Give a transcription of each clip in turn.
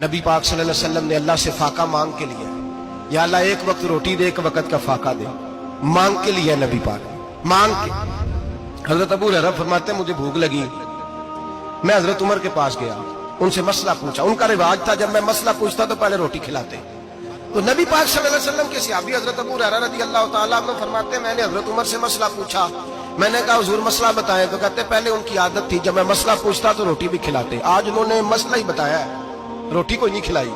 نبی پاک صلی اللہ علیہ وسلم نے اللہ سے فاقہ مانگ کے لیا، یا اللہ ایک وقت روٹی دے، ایک وقت کا فاقہ دے، مانگ کے لیا نبی پاک مانگ کے۔ حضرت ابو ہریرہ فرماتے ہیں مجھے بھوک لگی، میں حضرت عمر کے پاس گیا، ان سے مسئلہ پوچھا۔ ان کا رواج تھا جب میں مسئلہ پوچھتا تو پہلے روٹی کھلاتے۔ تو نبی پاک صلی اللہ علیہ وسلم کے صحابی حضرت ابو ہریرہ رضی اللہ تعالیٰ عنہ فرماتے ہیں میں نے حضرت عمر سے مسئلہ پوچھا، میں نے کہا حضور مسئلہ بتائیں، تو کہتے پہلے ان کی عادت تھی جب میں مسئلہ پوچھتا تو روٹی بھی کھلاتے، آج انہوں نے مسئلہ ہی بتایا ہے، روٹی کو نہیں کھلائی۔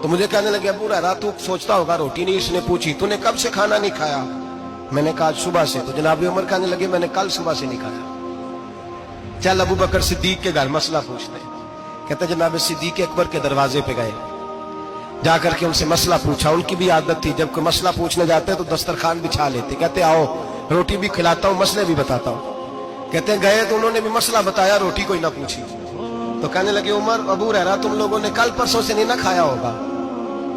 تو مجھے کہنے لگے ابو ہریرہ تو سوچتا ہوگا روٹی نہیں اس نے پوچھی، تو نے کب سے کھانا نہیں کھایا؟ میں نے کہا صبح سے۔ تو جناب عمر کہنے لگے میں نے کل صبح سے نہیں کھایا، چل ابو بکر صدیق کے گھر مسئلہ پوچھتے ہیں۔ کہتے جناب صدیق اکبر کے دروازے پہ گئے، جا کر کے ان سے مسئلہ پوچھا۔ ان کی بھی عادت تھی جب کوئی مسئلہ پوچھنے جاتے تو دسترخوان بچھا لیتے، کہتے آؤ روٹی بھی کھلاتا ہوں مسئلے بھی بتاتا ہوں۔ کہتے ہیں گئے تو انہوں نے بھی مسئلہ بتایا، روٹی کوئی نہ پوچھی۔ تو کہنے لگے عمر ابو ہریرہ تم لوگوں نے کل پرسوں سے نہیں نہ کھایا ہوگا۔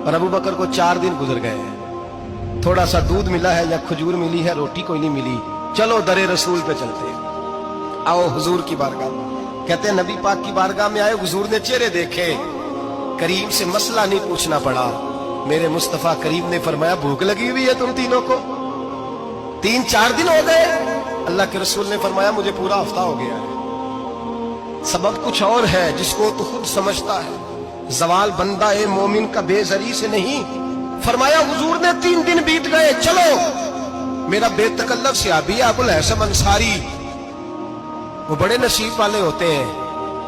اور ابو بکر کو 4 دن گزر گئے ہیں، تھوڑا سا دودھ ملا ہے یا کھجور ملی ہے، روٹی کوئی نہیں ملی، چلو در رسول پہ چلتے ہیں، آؤ حضور کی بارگاہ۔ کہتے ہیں نبی پاک کی بارگاہ میں آئے، حضور نے چہرے دیکھے، کریم سے مسئلہ نہیں پوچھنا پڑا۔ میرے مصطفیٰ کریم نے فرمایا بھوک لگی ہوئی ہے تم تینوں کو؟ 3-4 دن ہو گئے؟ اللہ کے رسول نے فرمایا مجھے پورا ہفتہ ہو گیا ہے۔ سبب کچھ اور ہے جس کو تو خود سمجھتا ہے، زوال بندہ مومن کا بے زری سے نہیں۔ فرمایا حضور نے 3 دن بیت گئے، چلو۔ میرا بے تکلف صحابی ابو الحسن انصاری، وہ بڑے نصیب والے ہوتے ہیں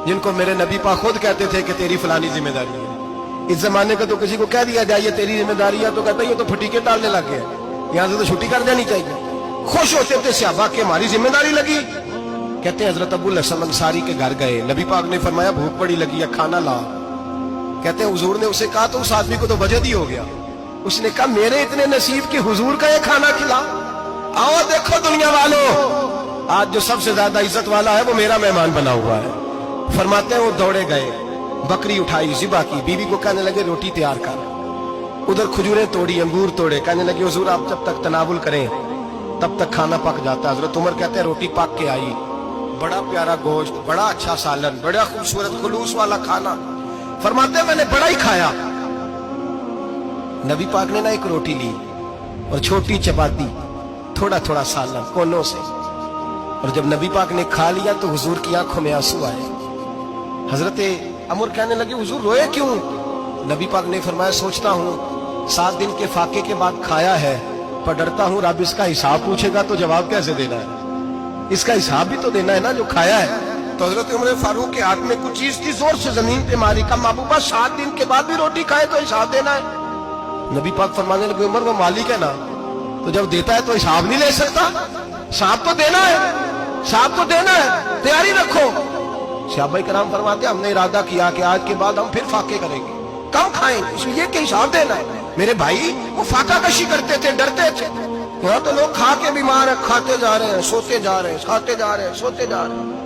جن کو میرے نبی پاک خود کہتے تھے کہ تیری فلانی ذمہ داری ہے۔ اس زمانے کا تو کسی کو کہہ دیا جائے یہ تیری ذمہ داری ہے تو کہتا ہے یہ تو پھٹیکے ڈالنے لگ گئے، یہاں سے تو چھٹی کر جانی چاہیے۔ خوش ہوتے تھے صحابہ کہ ہماری ذمہ داری لگی۔ کہتے ہیں حضرت ابو الحسن انصاری کے گھر گئے، نبی پاک نے فرمایا بھوک بڑی لگی ہے کھانا لا۔ کہتے ہیں حضور نے اسے کہا تو اس آدمی کو تو وجد ہی ہو گیا، اس نے کہا میرے اتنے نصیب کہ حضور کا یہ کھانا کھلا۔ آؤ دیکھو دنیا والوں، آج جو سب سے زیادہ عزت والا ہے وہ میرا مہمان بنا ہوا ہے۔ فرماتے ہیں وہ دوڑے گئے، بکری اٹھائی ذبح کی، بیوی کو کہنے لگے روٹی تیار کر، ادھر کھجوریں توڑی، انگور توڑے، کہنے لگے حضور آپ جب تک تناول کریں تب تک کھانا پک جاتا ہے۔ حضرت عمر کہتے ہیں روٹی پک کے آئی، بڑا پیارا گوشت، بڑا اچھا سالن، بڑا خوبصورت خلوص والا کھانا۔ فرماتے ہیں میں نے بڑا ہی کھایا۔ نبی پاک نے نہ ایک روٹی لی اور چھوٹی چپاتی، تھوڑا تھوڑا سالن کونوں سے، اور جب نبی پاک نے کھا لیا تو حضور کی آنکھوں میں آنسو آئے۔ حضرت عمر کہنے لگے حضور روئے کیوں؟ نبی پاک نے فرمایا سوچتا ہوں 7 دن کے فاقے کے بعد کھایا ہے، پر ڈرتا ہوں رب اس کا حساب پوچھے گا تو جواب کیسے دینا ہے، اس کا حساب بھی تو دینا ہے نا جو کھایا ہے۔ تو حضرت عمر فاروق کے ہاتھ میں کچھ چیز تھی، زور سے زمین پہ ماری، کہا محبوبہ 7 دن کے بعد بھی روٹی کھائے تو حساب دینا ہے؟ نبی پاک فرمانے لگے عمر وہ مالک ہے نا، تو جب دیتا ہے تو حساب نہیں لے سکتا، حساب تو دینا ہے، حساب تو دینا ہے، تیاری رکھو۔ صحابہ کرام فرماتے ہیں ہم نے ارادہ کیا کہ آج کے بعد ہم پھر فاقے کریں گے، کم کھائیں گے، اس لیے کہ حساب دینا ہے۔ میرے بھائی وہ فاقہ کشی کرتے تھے، ڈرتے تھے۔ یہاں تو لوگ کھا کے بیمار ہیں، کھاتے جا رہے ہیں، سوتے جا رہے ہیں، کھاتے جا رہے ہیں، سوتے جا رہے ہیں۔